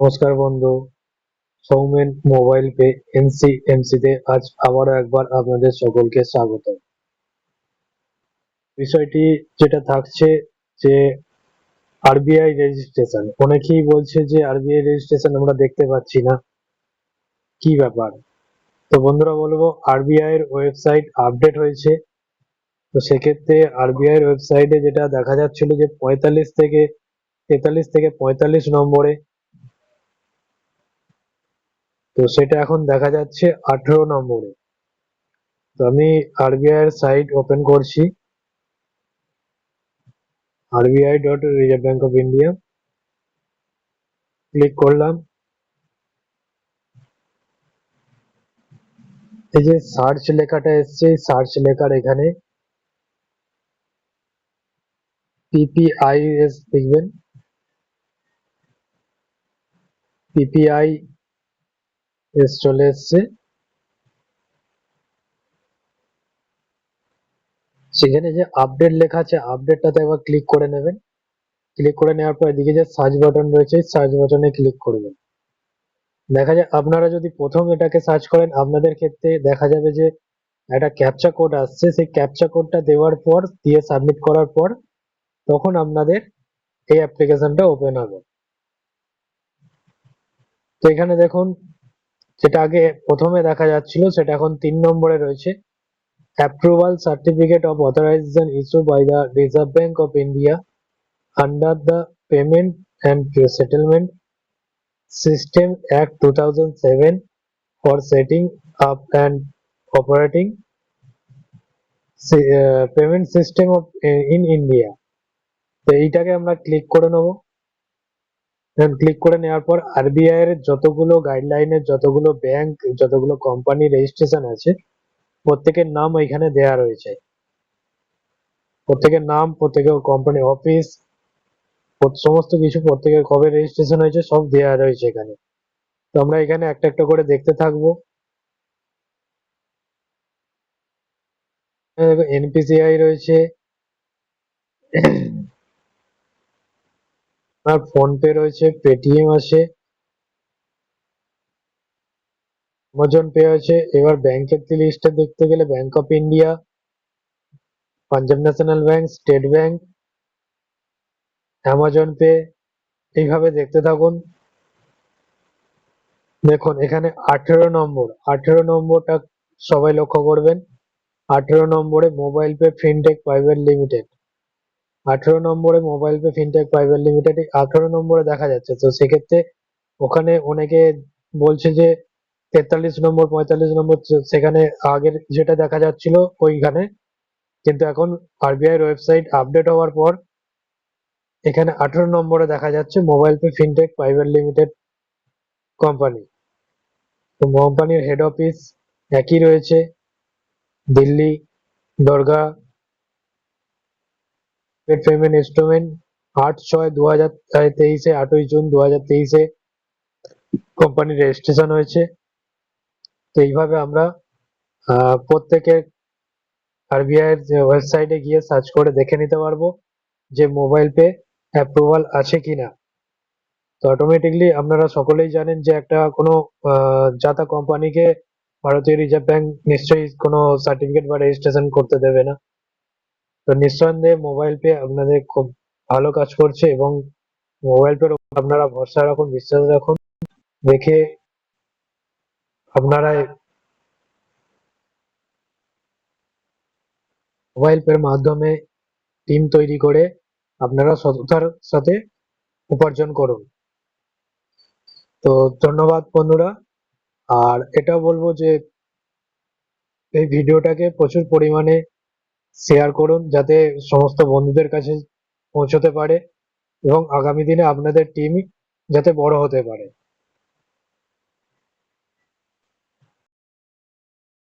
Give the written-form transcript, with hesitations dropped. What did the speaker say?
নমস্কার বন্ধু। Soumen mobile pay এনসিএমসি তে আজ আবারও একবার আপনাদের সকলকে স্বাগত। বিষয়টি যেটা থাকছে যে আরবিআই রেজিস্ট্রেশন, অনেকেই বলছে যে আরবিআই রেজিস্ট্রেশন আমরা দেখতে পাচ্ছি না, কি ব্যাপার? তো বন্ধুরা বলবো, আরবিআই এর ওয়েবসাইট আপডেট হয়েছে। তো সেক্ষেত্রে আরবিআই এর ওয়েবসাইটে যেটা দেখা যাচ্ছিল যে 43 নম্বরে, তো সেটা এখন দেখা যাচ্ছে 18 নম্বরে। তো আমি আরবিআই এর সাইট ওপেন করছি, rbi.reserve bank of India, click করলাম। এই যে সার্চ লেখাটা এসছে, সার্চ লেখার এখানে পিপিআইএস দেখবেন, পিপিআইএস চলে এসছে। সেখানে যে আপডেট লেখা আছে, আপডেটটাতে একবার ক্লিক করে নেবেন। ক্লিক করে নেওয়ার পর এদিকে যে সার্চ বাটন রয়েছে, সার্চ বাটনে ক্লিক করবেন। দেখা যায় আপনারা যদি প্রথম এটাকে সার্চ করেন, আপনাদের ক্ষেত্রে দেখা যাবে যে একটা ক্যাপচা কোড আসছে। সেই ক্যাপচা কোডটা দেওয়ার পর, দিয়ে সাবমিট করার পর, তখন আপনাদের এই অ্যাপ্লিকেশনটা ওপেন হবে। তো এখানে দেখুন, যেটা আগে প্রথমে দেখা যাচ্ছিল সেটা এখন 3 নম্বরে রয়েছে। Approval certificate of authorisation issue by the Reserve Bank of India under the payment and settlement system act 2007 for setting up and operating payment system of in India. তো এইটাকে আমরা ক্লিক করে নেবো। ক্লিক করে নেওয়ার পর আরবিআই এর যতগুলো গাইডলাইনের, যতগুলো ব্যাংক, যতগুলো কোম্পানি রেজিস্ট্রেশন আছে, প্রত্যেকের নাম এখানে দেয়া রয়েছে। প্রত্যেকের নাম, প্রত্যেকের কোম্পানি অফিস, সমস্ত কিছু, প্রত্যেকের কবে রেজিস্ট্রেশন হয়েছে সব দেয়া রয়েছে এখানে। তো আমরা এখানে একটা একটা করে দেখতে থাকবো। এনপিসিআই রয়েছে, আর ফোন পে রয়েছে, পেটিএম আছে, অ্যামাজন পে আছে। এবার ব্যাংকের লিস্টটা দেখতে গেলে bank of India, Punjab national bank, state bank, Amazon pay, এইভাবে দেখতে থাকুন। দেখুন এখানে 18 নম্বর, 18 নম্বরটা সবাই লক্ষ্য করবেন। 18 নম্বরে mobile pay fintech private limited, 18 নম্বরে mobile pay fintech private limited 18 নম্বরে দেখা যাচ্ছে। তো সেক্ষেত্রে ওখানে অনেকে বলছে যে 43 নম্বর, 45 নম্বর, সেখানে আগের যেটা দেখা যাচ্ছিল ওইখানে, কিন্তু এখন আরবিআই ওয়েবসাইট আপডেট হওয়ার পর এখানে 18 নম্বরে দেখা যাচ্ছে mobile pay fintech private limited company. তো কোম্পানির হেড অফিস একই রয়েছে, দিল্লি, দরগা। পেমেন্ট ইনস্ট্রুমেন্ট 8/6/2023, 8ই জুন 2023 কোম্পানির রেজিস্ট্রেশন হয়েছে। তো এইভাবে আমরা প্রত্যেকের আরবিআই এর ওয়েবসাইটে গিয়ে সার্চ করে দেখে নিতে পারবো যে মোবাইল পে অ্যাপ্রুভাল আছে কিনা। তো অটোমেটিকলি আপনারা সকলেই জানেন যে একটা কোনো যাতা কোম্পানিকে ভারতীয় রিজার্ভ ব্যাংক নিশ্চয়ই কোনো সার্টিফিকেট বা রেজিস্ট্রেশন করতে দেবে না। তো নিঃসন্দেহে মোবাইল পে আপনাদের খুব ভালো কাজ করছে, এবং মোবাইল পের উপর আপনারা ভরসা রাখুন, বিশ্বাস রাখুন। রেখে আপনারা মোবাইল পের মাধ্যমে টিম তৈরি করে আপনারা সততার সাথে উপার্জন করুন। তো ধন্যবাদ বন্ধুরা। আর এটাও বলবো যে এই ভিডিওটাকে প্রচুর পরিমাণে শেয়ার করুন, যাতে সমস্ত বন্ধুদের কাছে পৌঁছতে পারে এবং আগামী দিনে আপনাদের টিম যাতে বড় হতে পারে।